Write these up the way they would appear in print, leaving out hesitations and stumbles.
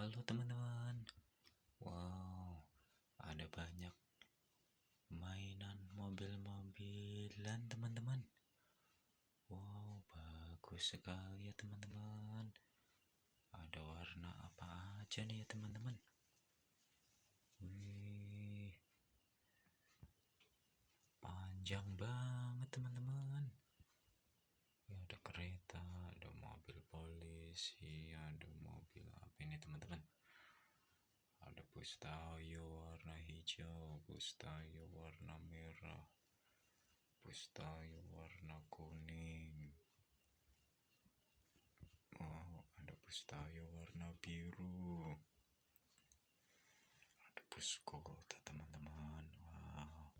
Halo teman-teman. Wow, ada banyak mainan mobil-mobilan teman-teman. Wow, bagus sekali ya teman-teman. Ada warna apa aja nih ya teman-teman? Wih, panjang banget teman-teman. Ya, ada kereta, ada mobil polisi, ada mobil apa ini teman-teman? Ada bus tayo warna hijau, bus tayo warna merah, bus tayo warna kuning. Oh, ada bus tayo warna biru. Ada bus kota teman-teman. Wow.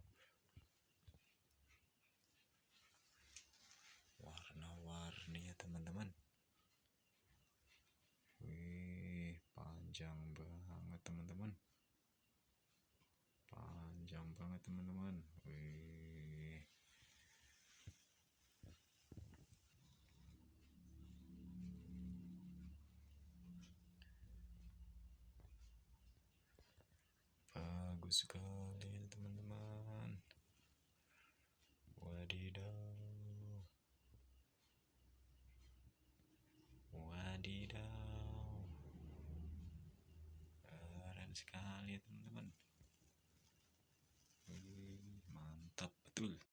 Warna-warni ya teman-teman. Wih, panjang banget teman-teman. Panjang banget teman-teman. Wih. Bagus sekali ya teman-teman. Wadidaw. Wadidaw. Keren sekali ya teman-teman. Mantap betul.